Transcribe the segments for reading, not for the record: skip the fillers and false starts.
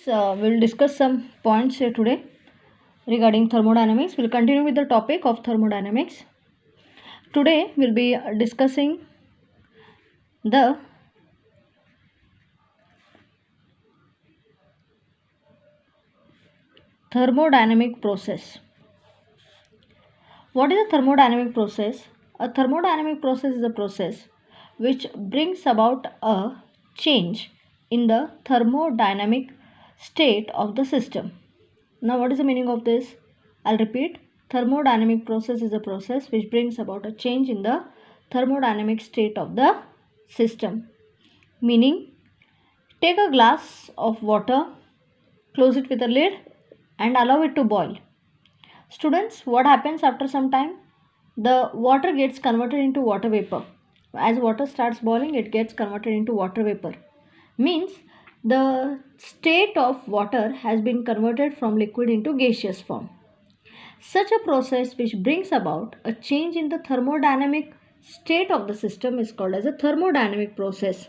So we'll discuss some points here today regarding thermodynamics. We'll continue with the topic of thermodynamics. Today we'll be discussing the thermodynamic process. What is a thermodynamic process? A thermodynamic process is a process which brings about a change in the thermodynamic state of the system. Now, what is the meaning of this? I'll repeat. Thermodynamic process is a process which brings about a change in the thermodynamic state of the system. Meaning, take a glass of water, close it with a lid and allow it to boil. Students, what happens after some time? The water gets converted into water vapor. As water starts boiling, it gets converted into water vapor. Means the state of water has been converted from liquid into gaseous form. Such a process which brings about a change in the thermodynamic state of the system is called as a thermodynamic process.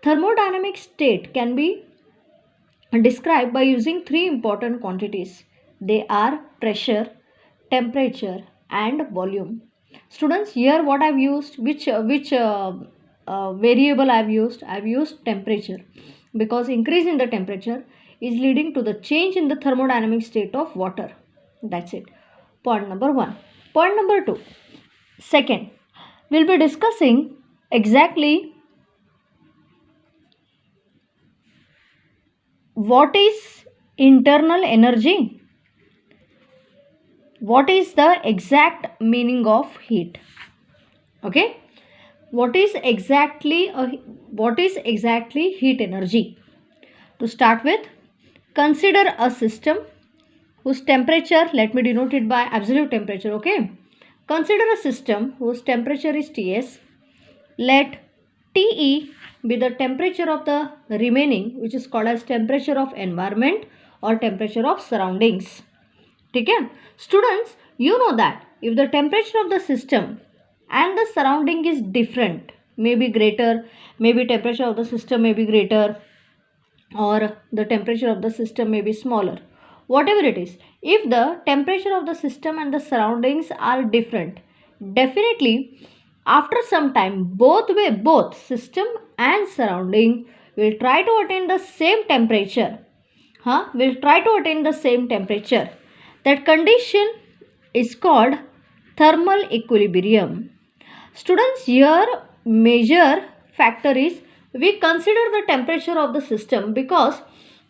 Thermodynamic state can be described by using three important quantities. They are pressure, temperature and volume. Students, here what I have used, which variable I have used? I have used temperature, because increase in the temperature is leading to the change in the thermodynamic state of water. That's it. Point number 1. Point number 2. Second, we'll be discussing exactly what is internal energy. What is the exact meaning of heat? Okay, what is exactly heat energy? To start with, consider a system whose temperature, let me denote it by absolute temperature. Okay, consider a system whose temperature is Ts. Let Te be the temperature of the remaining, which is called as temperature of environment or temperature of surroundings. Okay, students, you know that if the temperature of the system and the surrounding is different, maybe greater, maybe temperature of the system may be greater or the temperature of the system may be smaller, whatever it is, if the temperature of the system and the surroundings are different, definitely after some time both system and surrounding will try to attain the same temperature. That condition is called thermal equilibrium. Students, here major factor is we consider the temperature of the system, because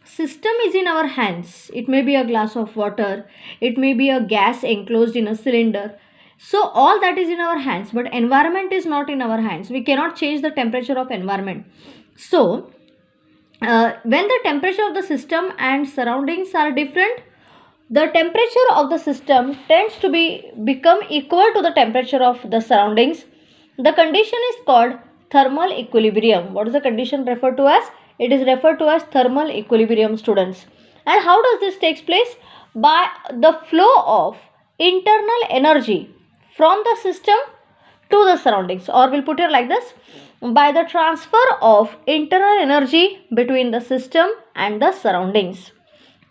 system is in our hands. It may be a glass of water, it may be a gas enclosed in a cylinder. So all that is in our hands, but environment is not in our hands. We cannot change the temperature of environment. So when the temperature of the system and surroundings are different, the temperature of the system tends to become equal to the temperature of the surroundings. The condition is called thermal equilibrium. What is the condition referred to as? It is referred to as thermal equilibrium, students. And how does this take place? By the flow of internal energy from the system to the surroundings, or we'll put it like this, by the transfer of internal energy between the system and the surroundings.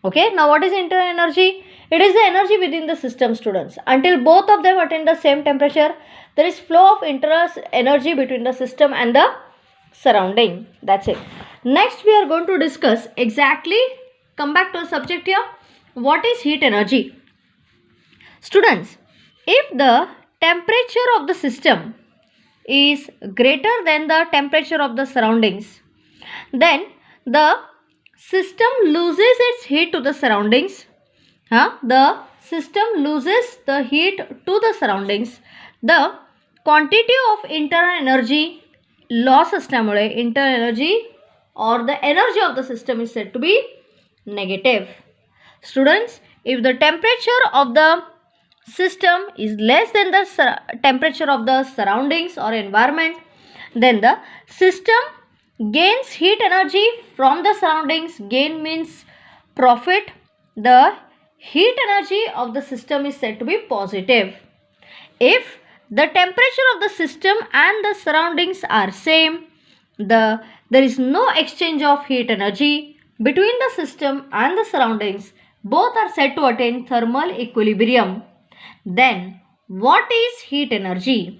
Okay, now what is internal energy? It is the energy within the system, students. Until both of them attain the same temperature, there is flow of internal energy between the system and the surrounding. That's it. Next, we are going to discuss exactly, come back to the subject here, what is heat energy? Students, if the temperature of the system is greater than the temperature of the surroundings, then the system loses its heat to the surroundings. The system loses the heat to the surroundings. The quantity of internal energy loss असल्यामुळे internal energy or the energy of the system is said to be negative. Students, if the temperature of the system is less than the temperature of the surroundings or environment, then the system gains heat energy from the surroundings. Gain means profit. The heat energy of the system is said to be positive. If the temperature of the system and the surroundings are same, there is no exchange of heat energy, between the system and the surroundings, both are said to attain thermal equilibrium. Then, what is heat energy?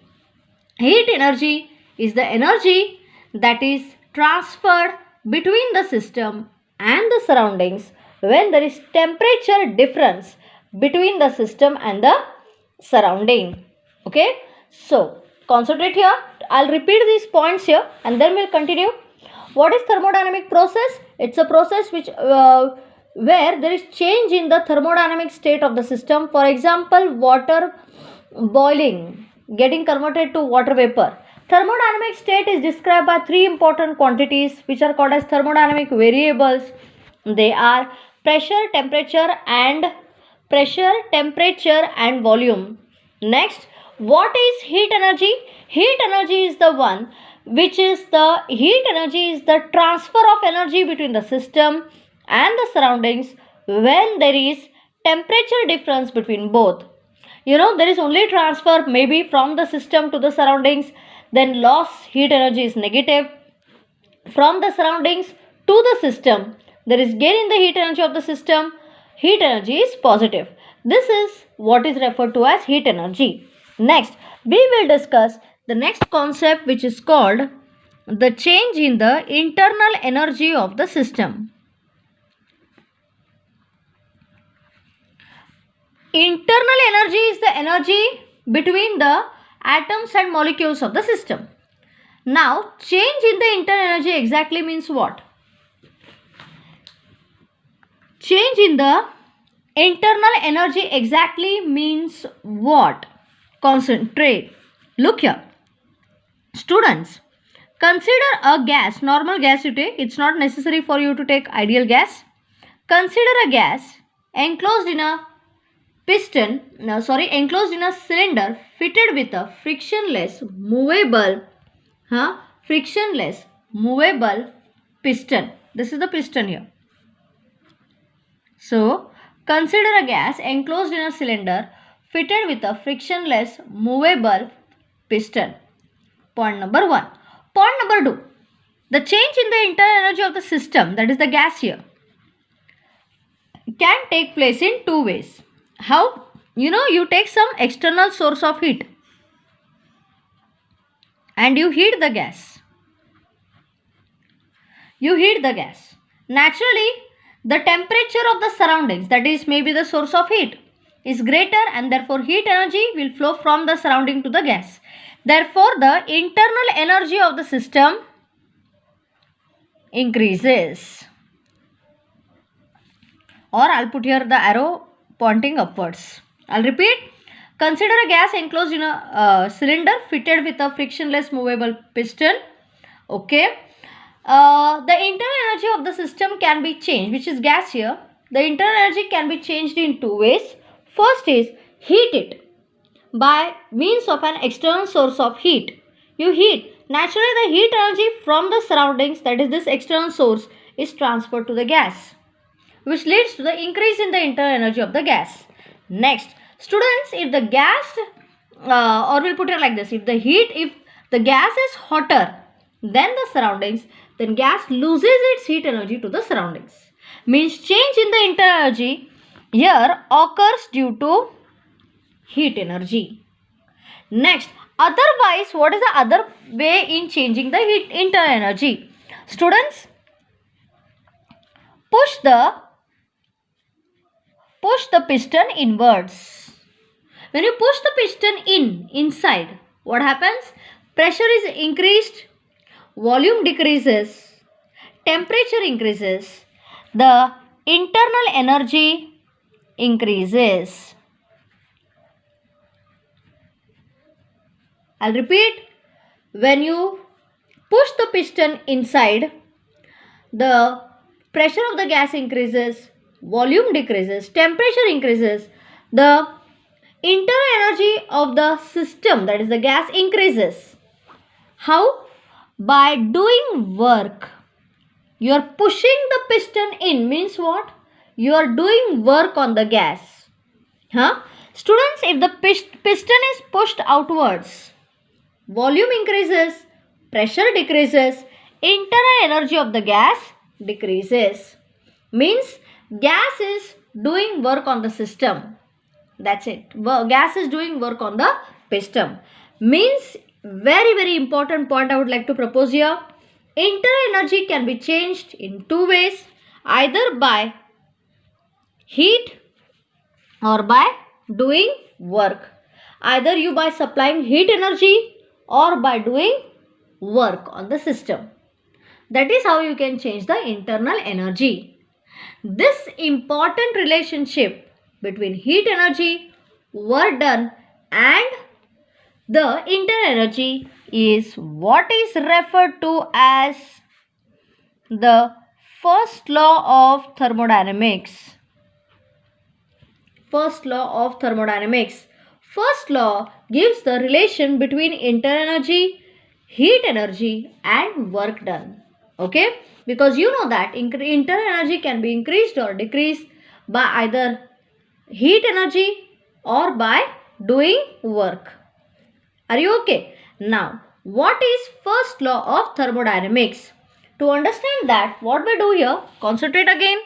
Heat energy is the energy that is transferred between the system and the surroundings when there is temperature difference between the system and the surrounding. Okay, so concentrate here. I'll repeat these points here and then we'll continue. What is thermodynamic process? It's a process where there is change in the thermodynamic state of the system. For example, water boiling, getting converted to water vapor. Thermodynamic state is described by three important quantities which are called as thermodynamic variables. They are pressure, temperature and volume. Next, what is heat energy? Heat energy is the transfer of energy between the system and the surroundings when there is temperature difference between both. There is only transfer maybe from the system to the surroundings, then loss heat energy is negative. From the surroundings to the system, there is gain in the heat energy of the system, heat energy is positive. This is what is referred to as heat energy. Next, we will discuss the next concept which is called the change in the internal energy of the system. Internal energy is the energy between the atoms and molecules of the system. Now, change in the internal energy exactly means what? Change in the internal energy exactly means what? Concentrate. Look here. Students, consider a gas, normal gas you take. It's not necessary for you to take ideal gas. Consider a gas enclosed in a cylinder fitted with a frictionless movable piston. This is the piston here. So, consider a gas enclosed in a cylinder fitted with a frictionless movable piston. Point number 1. Point number 2. The change in the internal energy of the system, that is the gas here, can take place in two ways. How? You take some external source of heat and you heat the gas. Naturally, the temperature of the surroundings, that is maybe the source of heat, is greater and therefore heat energy will flow from the surrounding to the gas. Therefore, the internal energy of the system increases. Or I'll put here the arrow pointing upwards. I'll repeat. Consider a gas enclosed in a cylinder fitted with a frictionless movable piston. Okay. The internal energy of the system can be changed, which is gas here. The internal energy can be changed in two ways. First is heat it by means of an external source of heat. You heat. Naturally, the heat energy from the surroundings, that is this external source, is transferred to the gas, which leads to the increase in the internal energy of the gas. Next, students, if the gas, or we'll put it like this, if the gas is hotter than the surroundings, then gas loses its heat energy to the surroundings. Means change in the internal energy here occurs due to heat energy. Next, otherwise, what is the other way in changing the heat internal energy? Students, push the piston inwards. When you push the piston inside, what happens? Pressure is increased, volume decreases, temperature increases, the internal energy increases. I'll repeat. When you push the piston inside, the pressure of the gas increases, volume decreases, temperature increases, the internal energy of the system, that is the gas, increases. How? By doing work. You are pushing the piston in means what? You are doing work on the gas. Students, if the piston is pushed outwards, volume increases, pressure decreases, internal energy of the gas decreases. means gas is doing work on the system. That's it. Gas is doing work on the piston. Means very important point I would like to propose here. Internal energy can be changed in two ways, either by heat or by doing work. Either you by supplying heat energy or by doing work on the system. That is how you can change the internal energy. This important relationship between heat energy, work done and the internal energy is what is referred to as the first law of thermodynamics. First law of thermodynamics. First law gives the relation between internal energy, heat energy and work done. Okay, because you know that internal energy can be increased or decreased by either heat energy or by doing work. Are you okay? Now, what is first law of thermodynamics? To understand that, what we do here, concentrate again.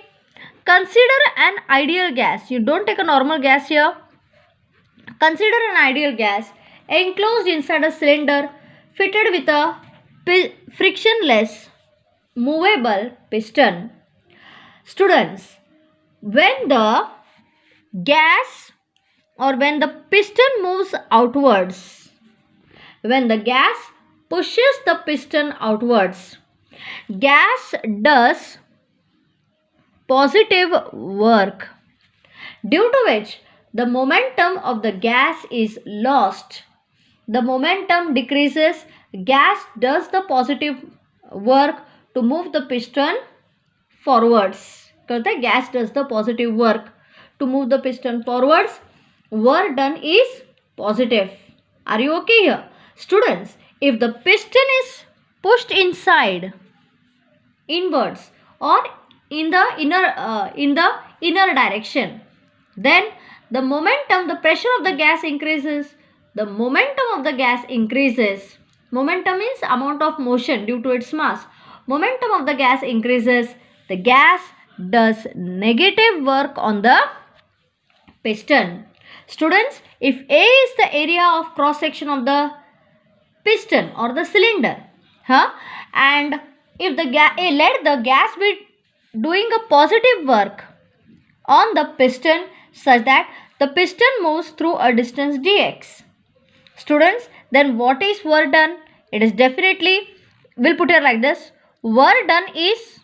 Consider an ideal gas. You don't take a normal gas here. Consider an ideal gas enclosed inside a cylinder fitted with a frictionless movable piston. Students, when the gas or when the piston moves outwards, when the gas pushes the piston outwards, gas does positive work, due to which the momentum of the gas is lost. The momentum decreases, gas does the positive work to move the piston forwards. Gas does the positive work to move the piston forwards. Work done is positive. Are you okay here? Students, if the piston is pushed inwards or in the inner direction, then the momentum, the pressure of the gas increases. The momentum of the gas increases. Momentum is amount of motion due to its mass. Momentum of the gas increases. The gas does negative work on the piston. Students, if A is the area of cross section of the piston or the cylinder, and if the let the gas be doing a positive work on the piston such that the piston moves through a distance dx. Students, then what is work done? It is definitely, we'll put it like this, work done is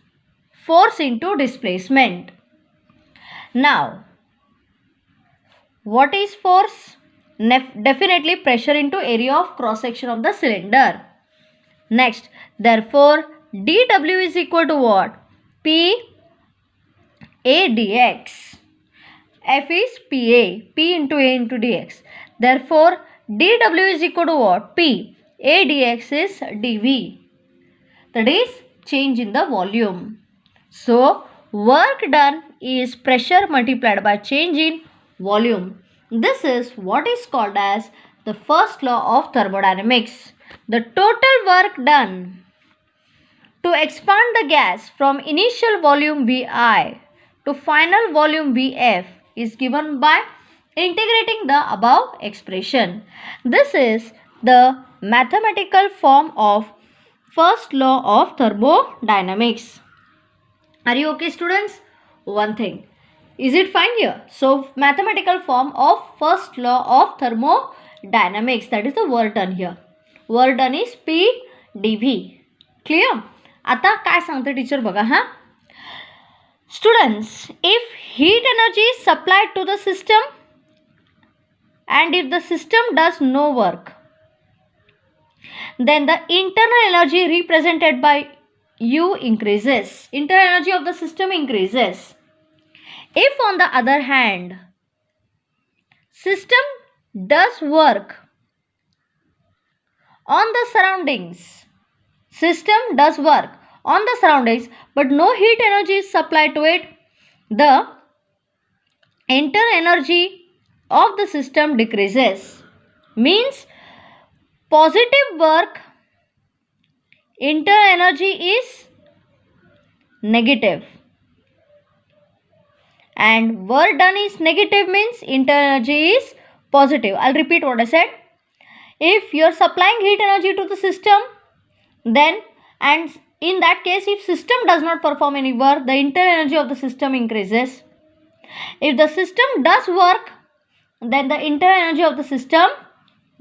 force into displacement. Now, what is force? Definitely pressure into area of cross section of the cylinder. Next, therefore, dW is equal to what? P A dx. F is PA, P into A into dx. Therefore, dW is equal to what? P A dx is dV. That is change in the volume. So, work done is pressure multiplied by change in volume. This is what is called as the first law of thermodynamics. The total work done to expand the gas from initial volume Vi to final volume Vf is given by integrating the above expression. This is the mathematical form of first law of thermodynamics. Are you okay, students? One thing. Is it fine here? So, mathematical form of first law of thermodynamics, that is the work done here. Work done is P dV. Clear? आता काय सांगते teacher बघा हा. Students, if heat energy is supplied to the system and if the system does no work, then the internal energy represented by U increases. Internal energy of the system increases. If on the other hand, system does work on the surroundings, but no heat energy is supplied to it, the internal energy of the system decreases. Means positive work, internal energy is negative. and work done is negative means internal energy is positive. I'll repeat what I said. If you're supplying heat energy to the system, then and in that case if system does not perform any work, the internal energy of the system increases. If the system does work, then the internal energy of the system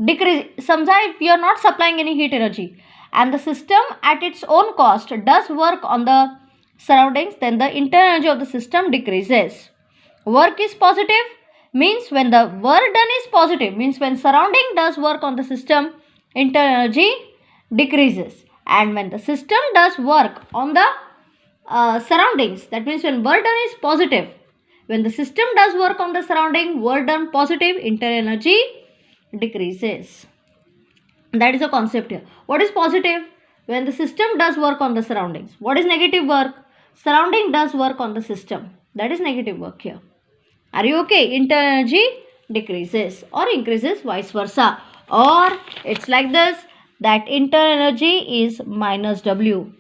decrease. Samjha, if you are not supplying any heat energy and the system at its own cost does work on the surroundings, then the internal energy of the system decreases. Work is positive means when the work done is positive, means when surrounding does work on the system, internal energy decreases. And when the system does work on the surroundings, that means when work done is positive, when the system does work on the surrounding, work done positive, internal energy decreases. That is the concept here. What is positive? When the system does work on the surroundings. What is negative work? Surrounding does work on the system. That is negative work here. Are you okay? Internal energy decreases or increases, vice versa. Or it's like this, that internal energy is minus W.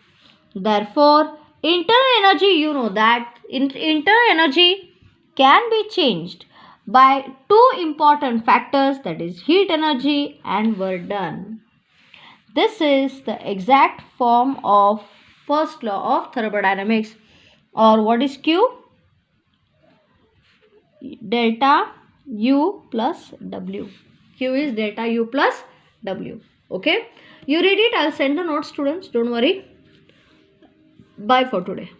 Therefore, internal energy, you know that internal energy can be changed by two important factors, that is heat energy and work done. This is the exact form of first law of thermodynamics. Or what is Q? Delta U plus W. Q is delta U plus W. Okay. You read it. I'll send the notes, students. Don't worry. Bye for today.